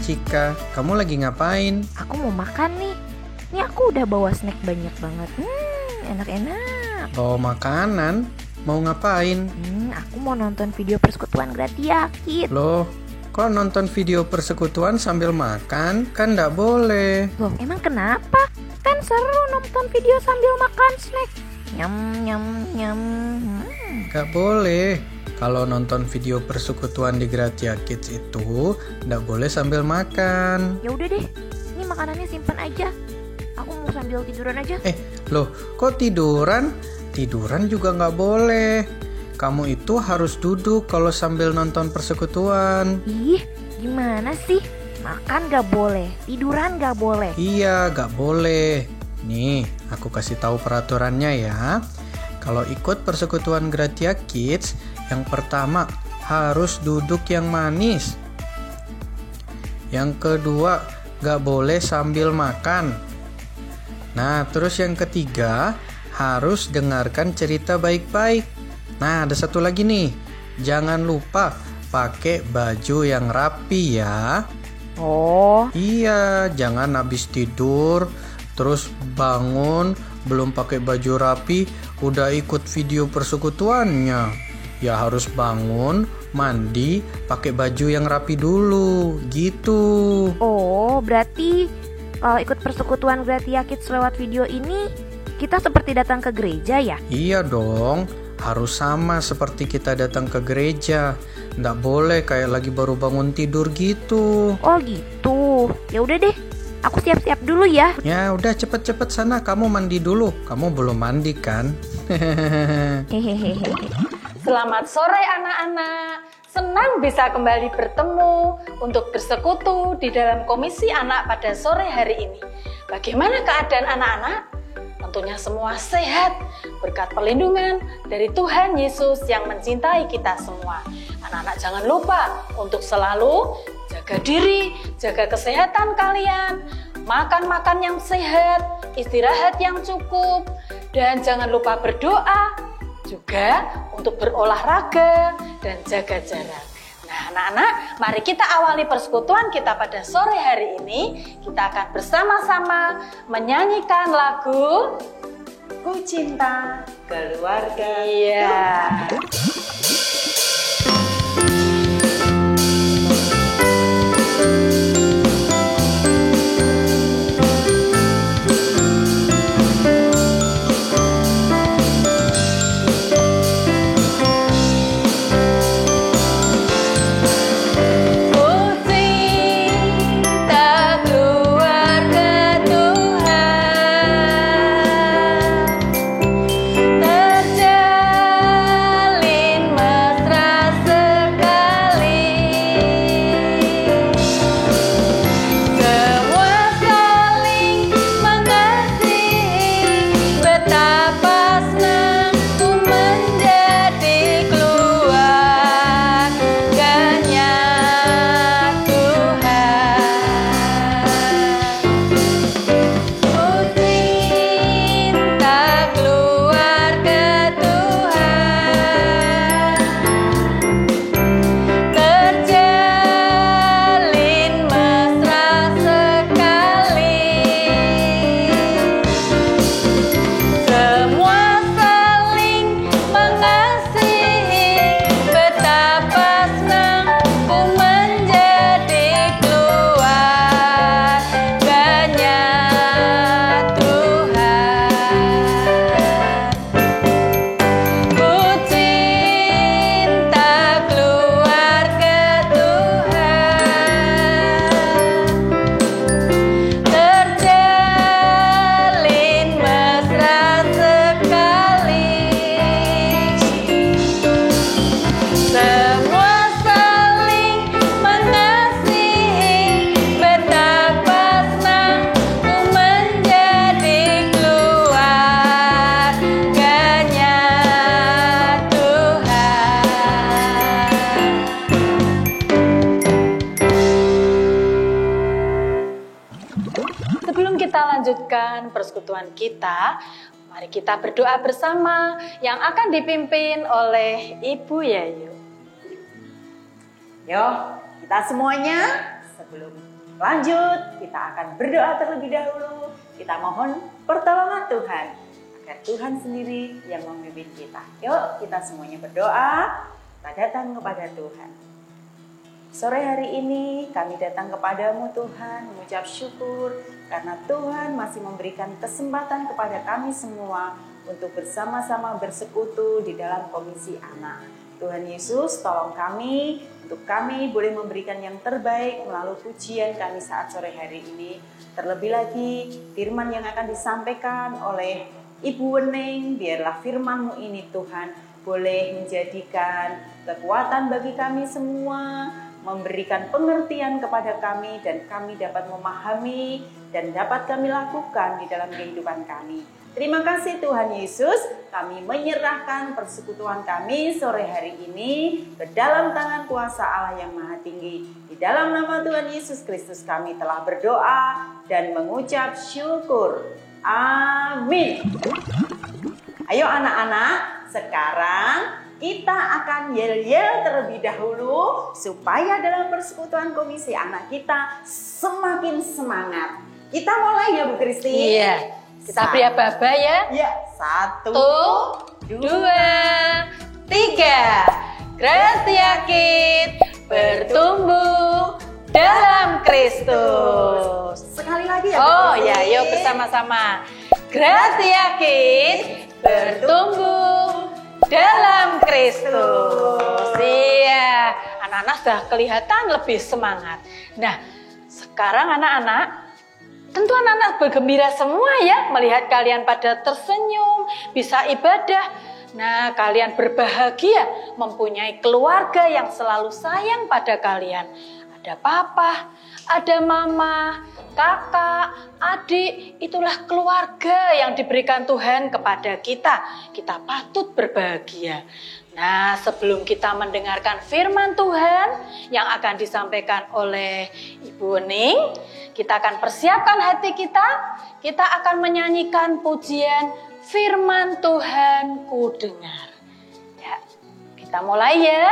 Cika, kamu lagi ngapain? Aku mau makan nih. Ini aku udah bawa snack banyak banget. Enak-enak. Bawa makanan? Mau ngapain? Aku mau nonton video persekutuan Gratia Kids. Loh, kok nonton video persekutuan sambil makan? Kan nggak boleh. Loh, emang kenapa? Kan seru nonton video sambil makan snack. Nyam, nyam, nyam. Nggak boleh. Kalau nonton video persekutuan di Gratia Kids itu nggak boleh sambil makan. Ya udah deh, ini makanannya simpan aja. Aku mau sambil tiduran aja. Loh, kok tiduran? Tiduran juga nggak boleh. Kamu itu harus duduk kalau sambil nonton persekutuan. Ih, gimana sih? Makan gak boleh, tiduran gak boleh. Iya, nggak boleh. Nih, aku kasih tahu peraturannya ya. Kalau ikut persekutuan Gratia Kids, yang pertama harus duduk yang manis. Yang kedua, nggak boleh sambil makan. Nah, terus yang ketiga, harus dengarkan cerita baik-baik. Nah, ada satu lagi nih. Jangan lupa pakai baju yang rapi ya. Oh, Iya, jangan habis tidur, terus bangun, belum pakai baju rapi, udah ikut video persekutuannya. Ya harus bangun, mandi, pakai baju yang rapi dulu, gitu. berarti kalau ikut persekutuan Gratia Kids lewat video ini, kita seperti datang ke gereja ya? Iya dong, harus sama seperti kita datang ke gereja. Nggak boleh kayak lagi baru bangun tidur gitu. Oh gitu. Ya udah deh, aku siap-siap dulu ya. Ya udah cepet-cepet sana, kamu mandi dulu. Kamu belum mandi kan? Hehehe. Selamat sore anak-anak. Senang bisa kembali bertemu untuk bersekutu di dalam komisi anak pada sore hari ini. Bagaimana keadaan anak-anak? Tentunya semua sehat berkat perlindungan dari Tuhan Yesus yang mencintai kita semua. Anak-anak jangan lupa untuk selalu jaga diri, jaga kesehatan kalian, makan yang sehat, istirahat yang cukup, dan jangan lupa berdoa, juga untuk berolahraga dan jaga jarak. Nah anak-anak, mari kita awali persekutuan kita pada sore hari ini. Kita akan bersama-sama menyanyikan lagu Ku Cinta Keluarga. Iya. Lanjutkan persekutuan kita, mari kita berdoa bersama yang akan dipimpin oleh Ibu Yayu. Yo, kita semuanya sebelum Lanjut, kita akan berdoa terlebih dahulu. Kita mohon pertolongan Tuhan, agar Tuhan sendiri yang memimpin kita. Yuk, kita semuanya berdoa, kita datang kepada Tuhan. Sore hari ini kami datang kepadamu Tuhan, mengucap syukur karena Tuhan masih memberikan kesempatan kepada kami semua untuk bersama-sama bersekutu di dalam komisi anak. Tuhan Yesus, tolong kami, untuk kami boleh memberikan yang terbaik melalui pujian kami saat sore hari ini. Terlebih lagi, firman yang akan disampaikan oleh Ibu Wening, biarlah firman-Mu ini Tuhan boleh menjadikan kekuatan bagi kami semua, memberikan pengertian kepada kami, dan kami dapat memahami dan dapat kami lakukan di dalam kehidupan kami. Terima kasih Tuhan Yesus, kami menyerahkan persekutuan kami sore hari ini ke dalam tangan kuasa Allah yang Maha Tinggi. Di dalam nama Tuhan Yesus Kristus kami telah berdoa dan mengucap syukur. Amin. Ayo anak-anak, sekarang kita akan yel-yel terlebih dahulu supaya dalam persekutuan komisi anak kita semakin semangat. Kita mulai ya Bu Kristi? Iya. Kita beri aba-aba ya. Ya, 1, 2, 3. Gratia Kids bertumbuh dalam Kristus. Sekali lagi ya. Oh ya, yuk bersama-sama. Gratia Kids bertumbuh dalam Kristus. Iya, anak-anak sudah kelihatan lebih semangat. Nah, sekarang anak-anak, tentu anak-anak bergembira semua ya melihat kalian pada tersenyum, bisa ibadah. Nah, kalian berbahagia mempunyai keluarga yang selalu sayang pada kalian. Ada papa, ada mama, kakak, adik, itulah keluarga yang diberikan Tuhan kepada kita. Kita patut berbahagia. Nah, sebelum kita mendengarkan firman Tuhan yang akan disampaikan oleh Ibu Wening, kita akan persiapkan hati kita. Kita akan menyanyikan pujian firman Tuhan ku dengar. Ya, kita mulai ya.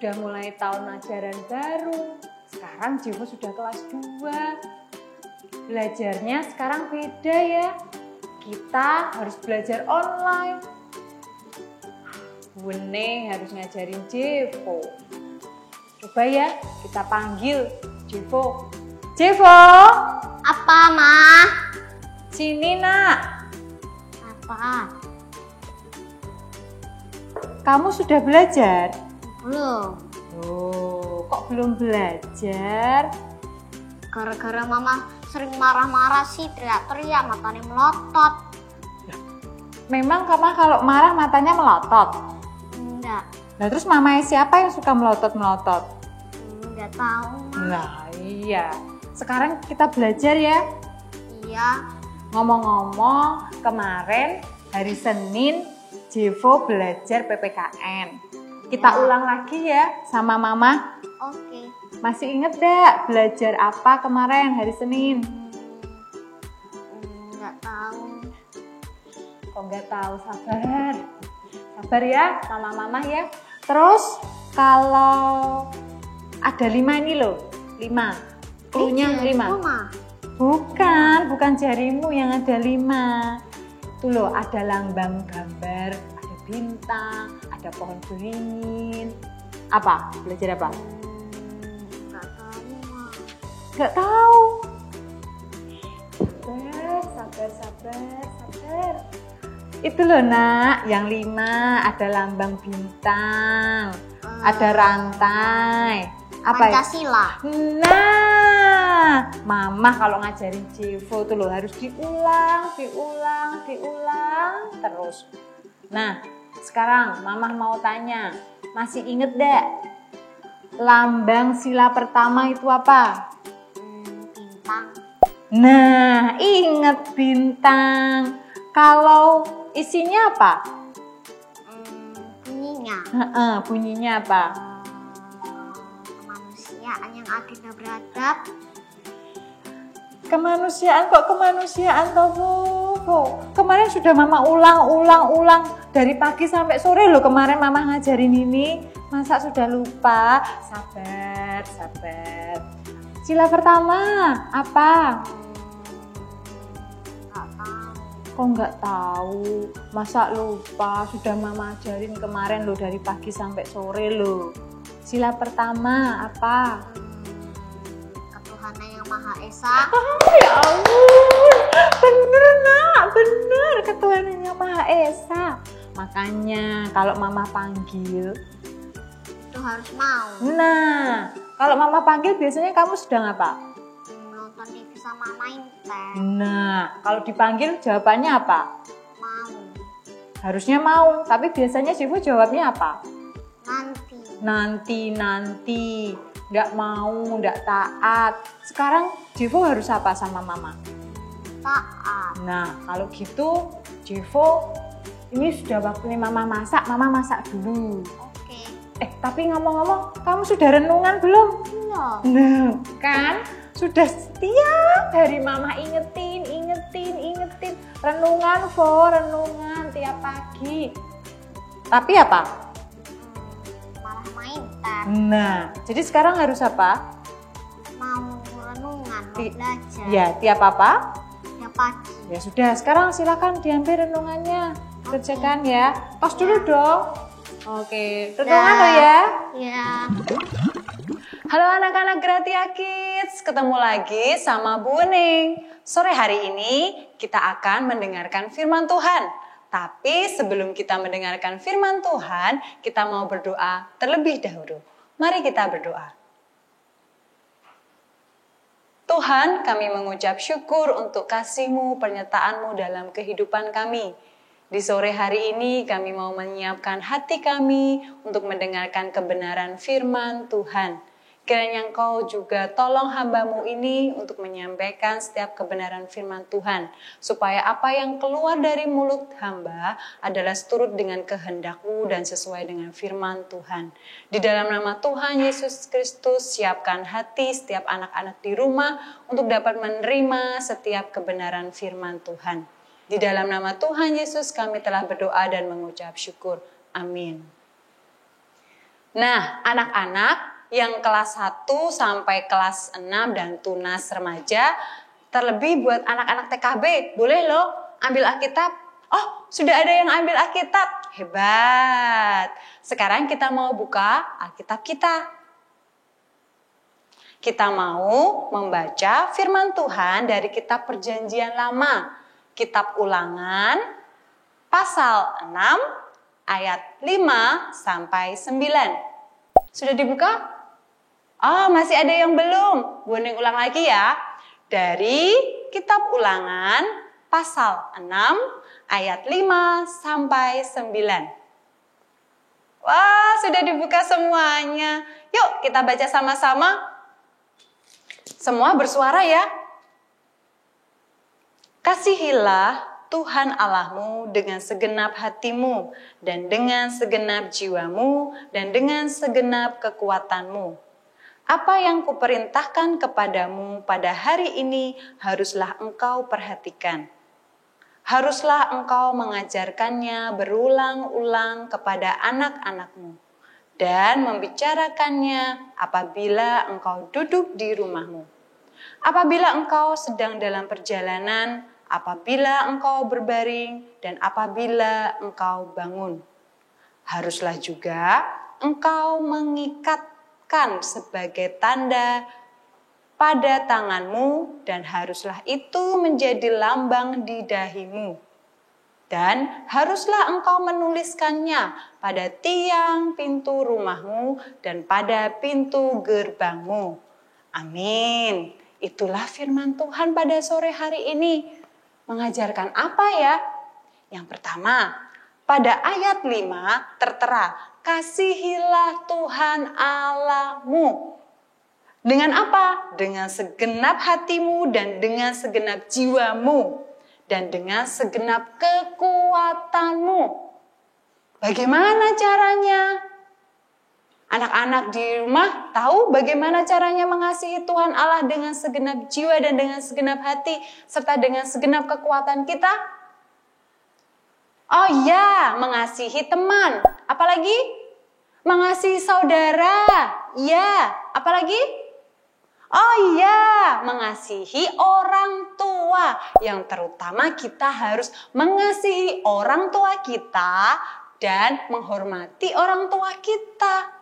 Sudah mulai tahun ajaran baru. Sekarang Jiwo sudah kelas 2. Belajarnya sekarang beda ya. Kita harus belajar online. Wening harus ngajarin Jiwo. Coba ya, kita panggil Jiwo. Jiwo! Apa, Ma? Sini, Nak. Apa? Kamu sudah belajar? Belum. Oh, kok belum belajar? Gara-gara mama sering marah-marah sih, teriak-teriak, matanya melotot. Memang mama kalau marah matanya melotot? Enggak. Nah terus mamanya siapa yang suka melotot-melotot? Enggak tahu, Ma. Nah iya. Sekarang kita belajar ya. Iya. Ngomong-ngomong, kemarin hari Senin Jevo belajar PPKN. Kita ulang lagi ya sama mama. Oke. Masih inget gak belajar apa kemarin hari Senin? Enggak tahu. Kok nggak tahu, sabar. Sabar ya, mama-mama ya. Terus kalau ada 5 ini loh, 5. Cluenya 5. Bukan jarimu yang ada 5. Tuh loh, ada lambang gambar, ada bintang, ada pohon beringin. Apa? Belajar apa? Enggak tahu, Ma. Nggak tahu. Sabar. Itu loh nak, yang 5 ada lambang bintang, ada rantai. Apa ya? Pancasila. Nah, mama kalau ngajarin Jevo tuh loh harus diulang terus. Nah, sekarang mama mau tanya, masih inget gak lambang sila pertama itu apa? Bintang. Nah, inget bintang. Kalau isinya apa? Bunyinya. Bunyinya apa? Kemanusiaan yang adil dan beradab. Kemanusiaan kok kemanusiaan toh Bu? Kemarin sudah mama ulang dari pagi sampai sore loh kemarin mama ngajarin ini. Masa sudah lupa? Sabar. Sila pertama apa? Kok nggak tahu? Masa lupa? Sudah mama ajarin kemarin loh dari pagi sampai sore loh. Sila pertama apa? Ketuhanan yang Maha Esa. Ya ampun, bener nak, bener Ketuhanan yang Maha Esa. Makanya kalau mama panggil, Itu harus mau. nah kalau mama panggil biasanya kamu sedang apa? Nonton TV sama main tab. Nah kalau dipanggil jawabannya apa? Mau. Harusnya mau, tapi biasanya Jevo jawabnya apa? Nanti. Nanti, nggak mau, nggak taat. Sekarang Jevo harus apa sama mama? Taat. Nah, kalau gitu Jevo, ini sudah waktunya mama masak dulu. Oke. Tapi ngomong-ngomong, kamu sudah renungan belum? Belum. Nah, kan? Sudah setiap hari mama ingetin. Renungan tiap pagi. Tapi apa? Malah main tab. Nah, jadi sekarang harus apa? Mau renungan, mau belajar. Ya, tiap apa? Ya pagi. Ya sudah, sekarang silakan diambil renungannya. Kerjakan ya. Tos dulu dong. Oke, renungan lo ya. Ya. Halo anak-anak Gratia Kids, ketemu lagi sama Bu Ning. Sore hari ini kita akan mendengarkan firman Tuhan. Tapi sebelum kita mendengarkan firman Tuhan, kita mau berdoa terlebih dahulu. Mari kita berdoa. Tuhan, kami mengucap syukur untuk kasih-Mu, penyertaan-Mu dalam kehidupan kami. Di sore hari ini kami mau menyiapkan hati kami untuk mendengarkan kebenaran firman Tuhan. Kiranya Engkau juga tolong hamba-Mu ini untuk menyampaikan setiap kebenaran firman Tuhan. Supaya apa yang keluar dari mulut hamba adalah seturut dengan kehendak-Mu dan sesuai dengan firman Tuhan. Di dalam nama Tuhan Yesus Kristus, siapkan hati setiap anak-anak di rumah untuk dapat menerima setiap kebenaran firman Tuhan. Di dalam nama Tuhan Yesus kami telah berdoa dan mengucap syukur. Amin. Nah, anak-anak yang kelas 1 sampai kelas 6 dan tunas remaja, terlebih buat anak-anak TKB, boleh loh ambil Alkitab. Oh, sudah ada yang ambil Alkitab. Hebat. Sekarang kita mau buka Alkitab kita. Kita mau membaca firman Tuhan dari kitab Perjanjian Lama, kitab Ulangan, pasal 6, ayat 5 sampai 9. Sudah dibuka? Oh, masih ada yang belum. Bu Ning ulang lagi ya. Dari kitab Ulangan pasal 6 ayat 5 sampai 9. Wah, sudah dibuka semuanya. Yuk kita baca sama-sama. Semua bersuara ya. Kasihilah Tuhan Allahmu dengan segenap hatimu dan dengan segenap jiwamu dan dengan segenap kekuatanmu. Apa yang kuperintahkan kepadamu pada hari ini haruslah engkau perhatikan. Haruslah engkau mengajarkannya berulang-ulang kepada anak-anakmu dan membicarakannya apabila engkau duduk di rumahmu, apabila engkau sedang dalam perjalanan, apabila engkau berbaring, dan apabila engkau bangun. Haruslah juga engkau mengikatkan sebagai tanda pada tanganmu, dan haruslah itu menjadi lambang di dahimu. Dan haruslah engkau menuliskannya pada tiang pintu rumahmu dan pada pintu gerbangmu. Amin. Itulah firman Tuhan pada sore hari ini. Mengajarkan apa ya? Yang pertama, pada ayat 5 tertera, kasihilah Tuhan Allahmu. Dengan apa? Dengan segenap hatimu dan dengan segenap jiwamu dan dengan segenap kekuatanmu. Bagaimana caranya? Anak-anak di rumah tahu bagaimana caranya mengasihi Tuhan Allah dengan segenap jiwa dan dengan segenap hati serta dengan segenap kekuatan kita? Oh ya, mengasihi teman. Apalagi? Mengasihi saudara. Ya, apalagi? Oh iya, mengasihi orang tua. Yang terutama kita harus mengasihi orang tua kita dan menghormati orang tua kita.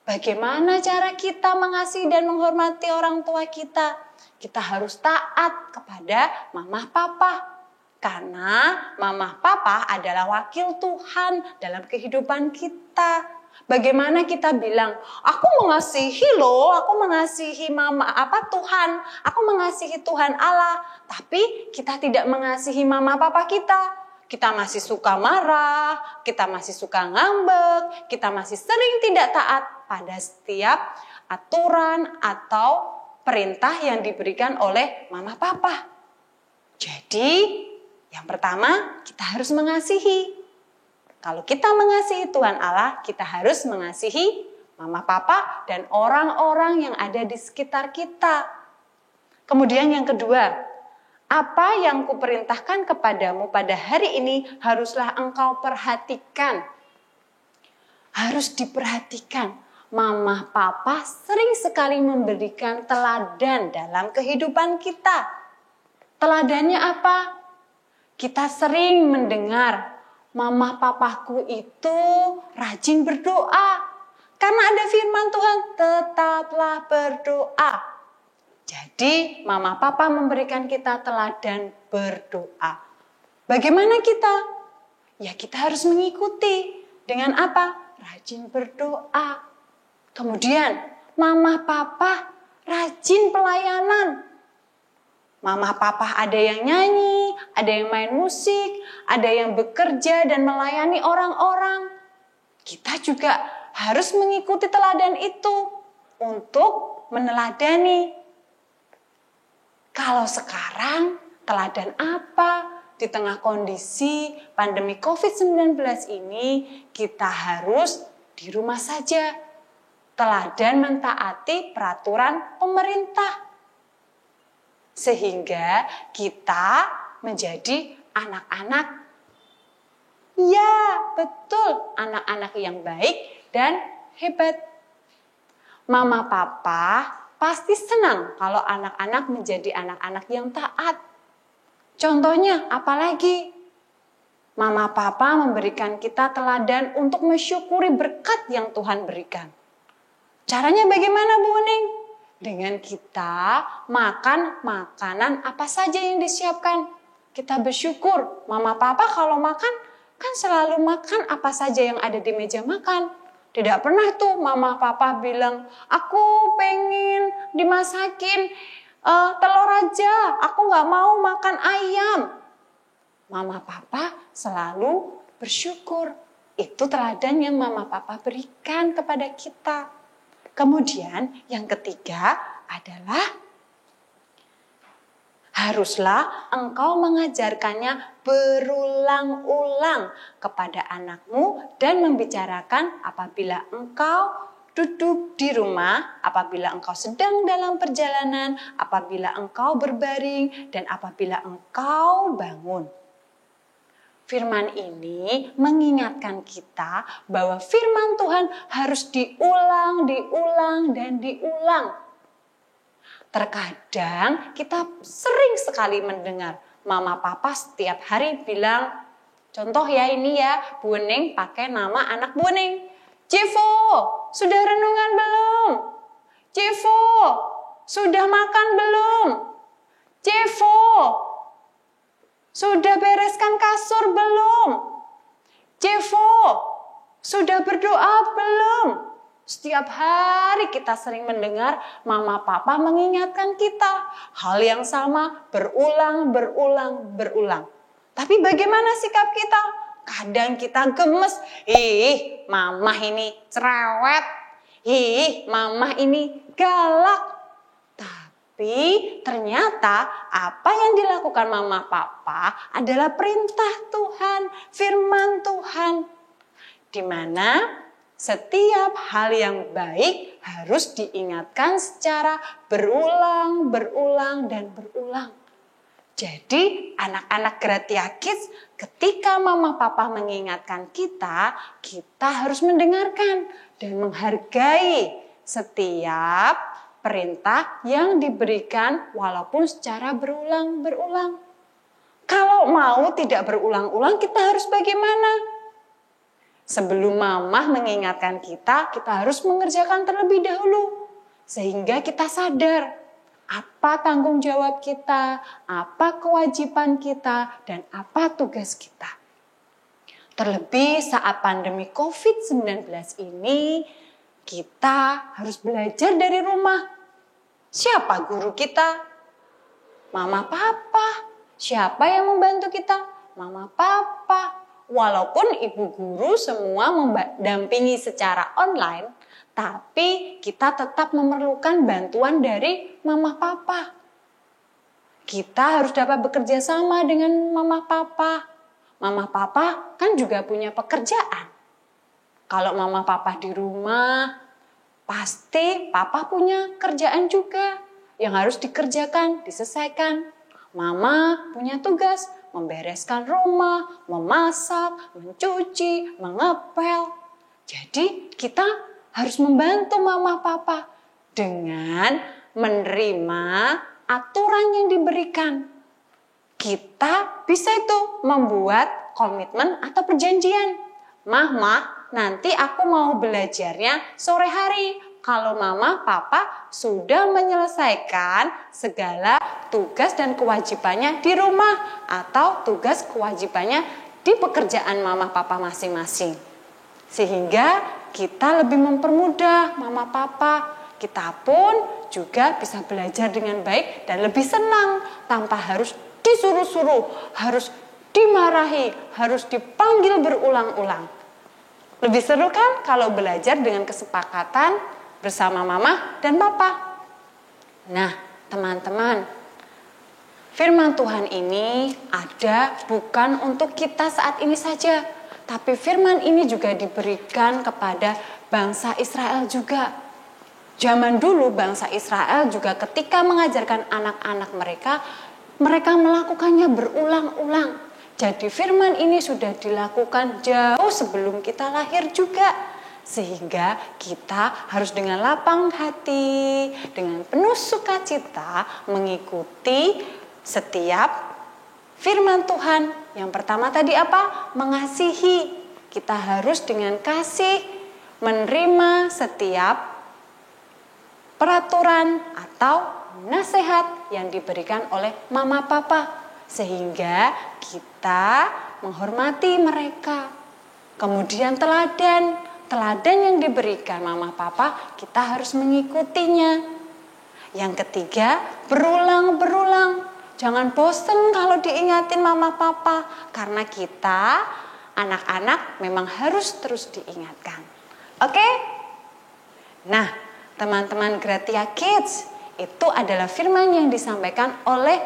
Bagaimana cara kita mengasihi dan menghormati orang tua kita? Kita harus taat kepada mama papa. Karena mama papa adalah wakil Tuhan dalam kehidupan kita. Bagaimana kita bilang, aku mengasihi loh, aku mengasihi Tuhan, aku mengasihi Tuhan Allah. Tapi kita tidak mengasihi mama papa kita. Kita masih suka marah, kita masih suka ngambek, kita masih sering tidak taat pada setiap aturan atau perintah yang diberikan oleh mama papa. Jadi, yang pertama kita harus mengasihi. Kalau kita mengasihi Tuhan Allah, kita harus mengasihi mama papa dan orang-orang yang ada di sekitar kita. Kemudian yang kedua, apa yang kuperintahkan kepadamu pada hari ini haruslah engkau perhatikan. Harus diperhatikan. Mama papa sering sekali memberikan teladan dalam kehidupan kita. Teladannya apa? Kita sering mendengar, mama papaku itu rajin berdoa. Karena ada firman Tuhan, tetaplah berdoa. Jadi mama papa memberikan kita teladan berdoa. Bagaimana kita? Ya kita harus mengikuti. Dengan apa? Rajin berdoa. Kemudian mama papa rajin pelayanan. Mama papa ada yang nyanyi, ada yang main musik, ada yang bekerja dan melayani orang-orang. Kita juga harus mengikuti teladan itu untuk meneladani. Kalau sekarang teladan apa? Di tengah kondisi pandemi COVID-19 ini kita harus di rumah saja. Teladan mentaati peraturan pemerintah. Sehingga kita menjadi anak-anak, ya betul, anak-anak yang baik dan hebat. Mama papa pasti senang kalau anak-anak menjadi anak-anak yang taat. Contohnya apalagi? Mama papa memberikan kita teladan untuk mensyukuri berkat yang Tuhan berikan. Caranya bagaimana Bu Ning? Dengan kita makan makanan apa saja yang disiapkan. Kita bersyukur. Mama papa kalau makan kan selalu makan apa saja yang ada di meja makan. Tidak pernah tuh mama papa bilang, aku pengen dimasakin telur aja, aku nggak mau makan ayam. Mama papa selalu bersyukur. Itu teladan yang mama papa berikan kepada kita. Kemudian yang ketiga adalah haruslah engkau mengajarkannya berulang-ulang kepada anakmu dan membicarakan apabila engkau duduk di rumah, apabila engkau sedang dalam perjalanan, apabila engkau berbaring, dan apabila engkau bangun. Firman ini mengingatkan kita bahwa firman Tuhan harus diulang, dan diulang. Terkadang kita sering sekali mendengar mama papa setiap hari bilang, contoh ya ini ya, Bu Ning pakai nama anak Bu Ning. Civo, sudah renungan belum? Civo, sudah makan belum? Civo, sudah bereskan kasur belum? Civo, sudah berdoa belum? Setiap hari kita sering mendengar mama papa mengingatkan kita. Hal yang sama berulang. Tapi bagaimana sikap kita? Kadang kita gemes. Mama ini cerewet. Mama ini galak. Tapi ternyata apa yang dilakukan mama papa adalah perintah Tuhan, firman Tuhan. Di mana setiap hal yang baik harus diingatkan secara berulang. Jadi anak-anak Gratia Kids, ketika mama papa mengingatkan kita harus mendengarkan dan menghargai setiap perintah yang diberikan walaupun secara berulang. Kalau mau tidak berulang-ulang, kita harus bagaimana? Sebelum mama mengingatkan kita harus mengerjakan terlebih dahulu. Sehingga kita sadar apa tanggung jawab kita, apa kewajiban kita, dan apa tugas kita. Terlebih saat pandemi COVID-19 ini, kita harus belajar dari rumah. Siapa guru kita? Mama papa. Siapa yang membantu kita? Mama papa. Walaupun ibu guru semua mendampingi secara online, tapi kita tetap memerlukan bantuan dari mama papa. Kita harus dapat bekerja sama dengan mama papa. Mama papa kan juga punya pekerjaan. Kalau mama papa di rumah, pasti papa punya kerjaan juga yang harus dikerjakan, diselesaikan. Mama punya tugas membereskan rumah, memasak, mencuci, mengepel. Jadi kita harus membantu mama papa dengan menerima aturan yang diberikan. Kita bisa itu membuat komitmen atau perjanjian. Mah, nanti aku mau belajarnya sore hari. Kalau mama, papa sudah menyelesaikan segala tugas dan kewajibannya di rumah atau tugas kewajibannya di pekerjaan mama, papa masing-masing. Sehingga kita lebih mempermudah mama, papa. Kita pun juga bisa belajar dengan baik dan lebih senang tanpa harus disuruh-suruh, harus dimarahi, harus dipanggil berulang-ulang. Lebih seru kan kalau belajar dengan kesepakatan bersama mama dan papa. Nah, teman-teman, firman Tuhan ini ada bukan untuk kita saat ini saja, tapi firman ini juga diberikan kepada bangsa Israel juga. Zaman dulu bangsa Israel juga ketika mengajarkan anak-anak mereka melakukannya berulang-ulang. Jadi firman ini sudah dilakukan jauh sebelum kita lahir juga. Sehingga kita harus dengan lapang hati, dengan penuh sukacita mengikuti setiap firman Tuhan. Yang pertama tadi apa? Mengasihi. Kita harus dengan kasih menerima setiap peraturan atau nasihat yang diberikan oleh mama papa. Sehingga kita menghormati mereka. Kemudian teladan teladan yang diberikan mama papa, kita harus mengikutinya. Yang ketiga, berulang-berulang. Jangan bosen kalau diingatin mama papa, karena kita anak-anak memang harus terus diingatkan. Oke? Nah, teman-teman Gratia Kids, itu adalah firman yang disampaikan oleh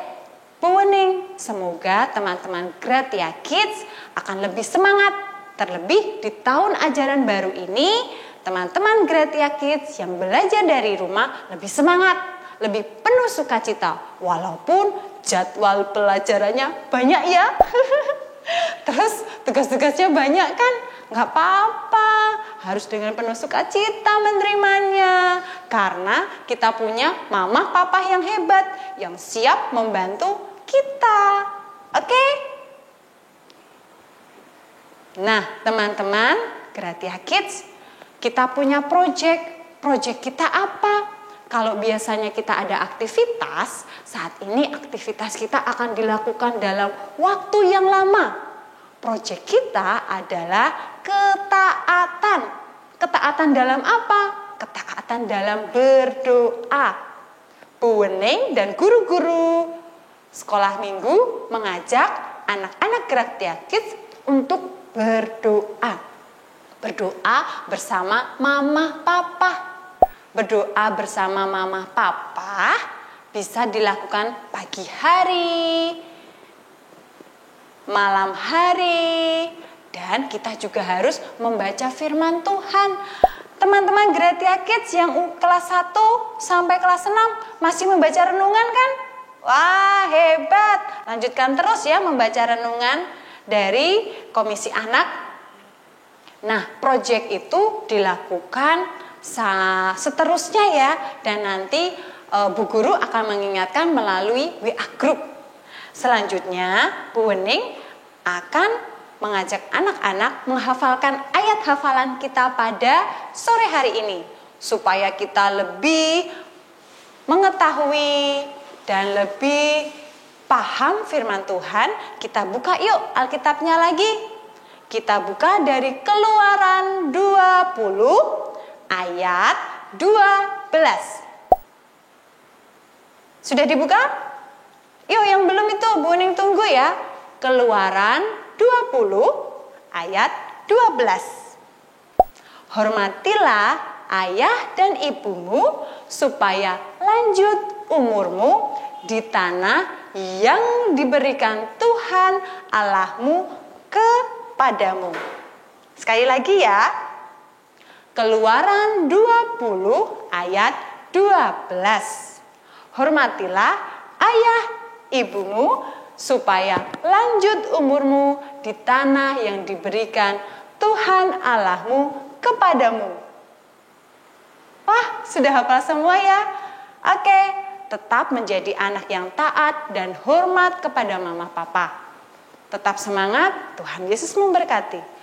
Bu Wening. Semoga teman-teman Gratia Kids akan lebih semangat. Terlebih di tahun ajaran baru ini, teman-teman Gratia Kids yang belajar dari rumah lebih semangat, lebih penuh sukacita. Walaupun jadwal pelajarannya banyak ya. Terus tugas-tugasnya banyak kan? Nggak apa-apa, harus dengan penuh sukacita menerimanya. Karena kita punya mama papa yang hebat, yang siap membantu kita. Oke? Nah, teman-teman Gratia Kids, kita punya project. Project kita apa? Kalau biasanya kita ada aktivitas, saat ini aktivitas kita akan dilakukan dalam waktu yang lama. Project kita adalah ketaatan. Ketaatan dalam apa? Ketaatan dalam berdoa. Bu Wening dan guru-guru sekolah minggu mengajak anak-anak Gratia Kids untuk berdoa. Berdoa bersama mama papa. Berdoa bersama mama papa bisa dilakukan pagi hari, malam hari, dan kita juga harus membaca firman Tuhan. Teman-teman Gratia Kids yang kelas 1 sampai kelas 6 masih membaca renungan kan? Wah, hebat. Lanjutkan terus ya membaca renungan dari Komisi Anak. Nah, proyek itu dilakukan seterusnya ya, dan nanti Bu Guru akan mengingatkan melalui WA Group. Selanjutnya, Bu Wening akan mengajak anak-anak menghafalkan ayat hafalan kita pada sore hari ini, supaya kita lebih mengetahui dan lebih paham firman Tuhan. Kita buka yuk Alkitabnya lagi. Kita buka dari Keluaran 20 ayat 12. Sudah dibuka? Yuk yang belum itu Bu Wening tunggu ya. Keluaran 20 ayat 12. Hormatilah ayah dan ibumu supaya lanjut umurmu di tanah yang diberikan Tuhan Allahmu kepadamu. Sekali lagi ya. Keluaran 20 ayat 12. Hormatilah ayah ibumu supaya lanjut umurmu di tanah yang diberikan Tuhan Allahmu kepadamu. Wah, sudah hafal semua ya? Oke, tetap menjadi anak yang taat dan hormat kepada mama papa. Tetap semangat, Tuhan Yesus memberkati.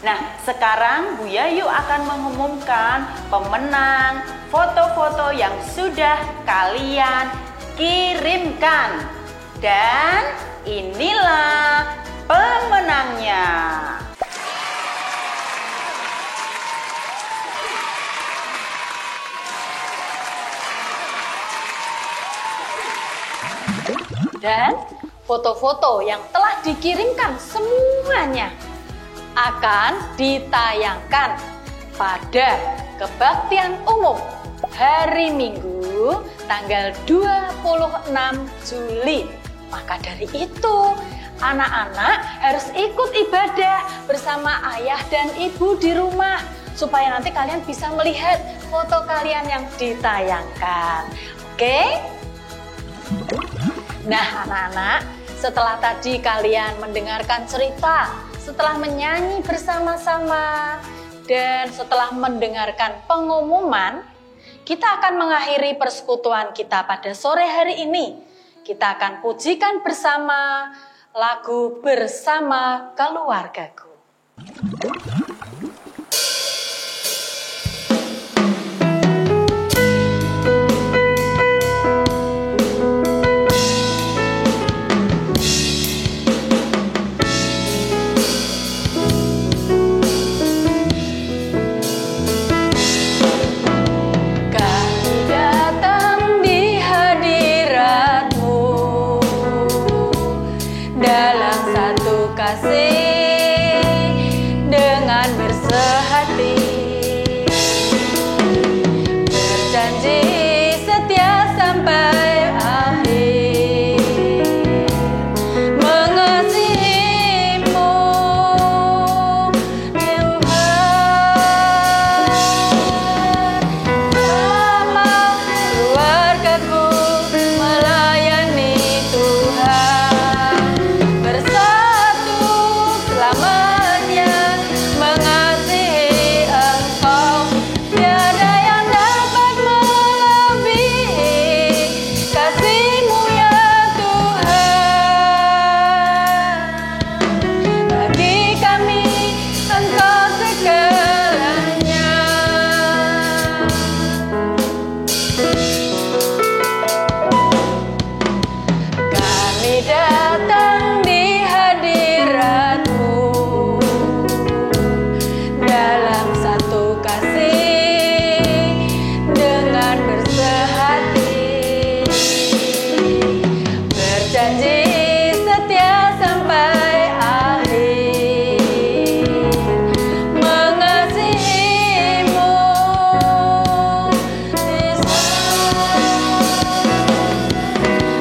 Nah, sekarang Bu Yayu akan mengumumkan pemenang foto-foto yang sudah kalian kirimkan. Dan inilah pemenangnya. Dan foto-foto yang telah dikirimkan semuanya akan ditayangkan pada kebaktian umum hari Minggu tanggal 26 Juli. Maka dari itu, anak-anak harus ikut ibadah bersama ayah dan ibu di rumah supaya nanti kalian bisa melihat foto kalian yang ditayangkan. Oke? Nah, anak-anak, setelah tadi kalian mendengarkan cerita, setelah menyanyi bersama-sama, dan setelah mendengarkan pengumuman, kita akan mengakhiri persekutuan kita pada sore hari ini. Kita akan pujikan bersama lagu Bersama Keluargaku. dalam satu kasih dengan bersehati, berjanji setia sampai akhir, mengasihimu Tuhan, sama keluargaku melayani Tuhan, bersatu selamanya mengasihi Engkau, tiada yang dapat melebihi kasih-Mu ya Tuhan. Bagi kami Engkau segalanya. Kami datang di hadirat-Mu dalam satu kasih dengan bersehati, berjanji setia sampai akhir, mengasihi-Mu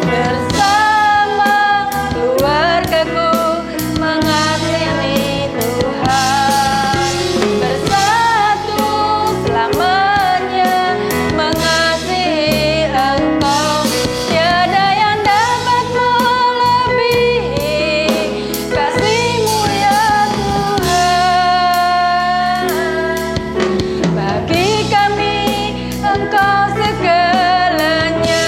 bersama keluargaku mengasihi Tuhan, bersatu selamanya mengasihi Engkau, tiada yang dapat melebihi kasih-Mu ya Tuhan. Bagi kami Engkau segalanya.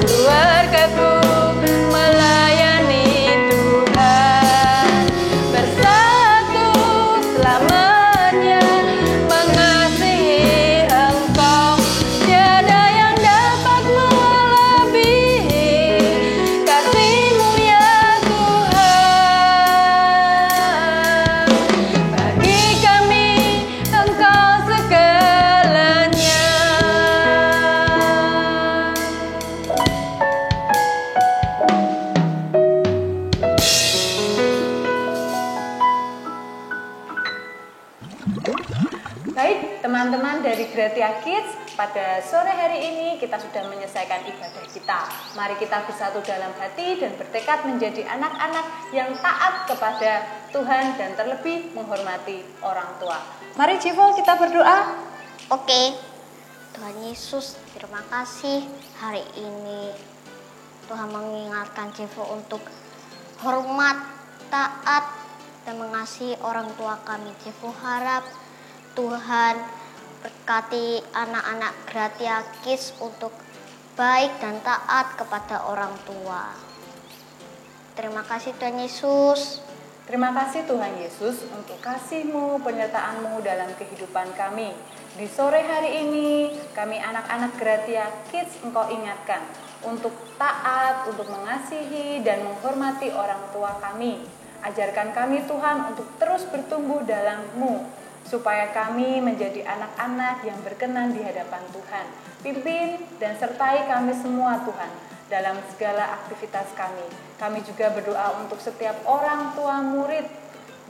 Keluargaku melayani Tuhan, bersatu selamanya mengasihi Engkau, tiada yang dapat melebihi kasih-Mu ya Tuhan. Bagi kami Engkau segalanya. Baik, teman-teman dari Gratia Kids, pada sore hari ini kita sudah menyelesaikan ibadah kita. Mari kita bersatu dalam hati dan bertekad menjadi anak-anak yang taat kepada Tuhan dan terlebih menghormati orang tua. Mari Civo, kita berdoa. Oke, Tuhan Yesus, terima kasih hari ini Tuhan mengingatkan Civo untuk hormat, taat, dan mengasihi orang tua kami. Civo harap Tuhan berkati anak-anak Gratia Kids untuk baik dan taat kepada orang tua. Terima kasih Tuhan Yesus. Terima kasih Tuhan Yesus untuk kasih-Mu, penyertaan-Mu dalam kehidupan kami. Di sore hari ini, kami anak-anak Gratia Kids Engkau ingatkan untuk taat, untuk mengasihi dan menghormati orang tua kami. Ajarkan kami Tuhan untuk terus bertumbuh dalam-Mu, supaya kami menjadi anak-anak yang berkenan di hadapan Tuhan. Pimpin dan sertai kami semua Tuhan dalam segala aktivitas kami. Kami juga berdoa untuk setiap orang tua murid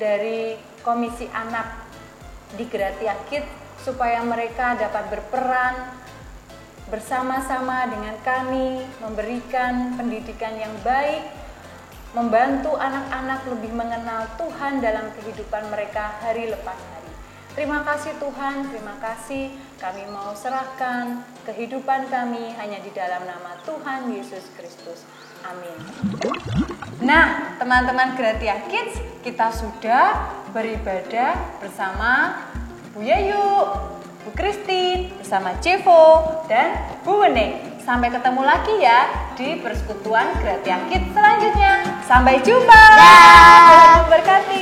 dari Komisi Anak di Gratia Kids, supaya mereka dapat berperan bersama-sama dengan kami, memberikan pendidikan yang baik, membantu anak-anak lebih mengenal Tuhan dalam kehidupan mereka hari lepas hari. Terima kasih Tuhan, terima kasih. Kami mau serahkan kehidupan kami hanya di dalam nama Tuhan Yesus Kristus. Amin. Nah, teman-teman Gratia Kids, kita sudah beribadah bersama Bu Yayu, Bu Christine, bersama Cevo, dan Bu Wening. Sampai ketemu lagi ya di persekutuan Gratia Kids selanjutnya. Sampai jumpa. Tuhan memberkati.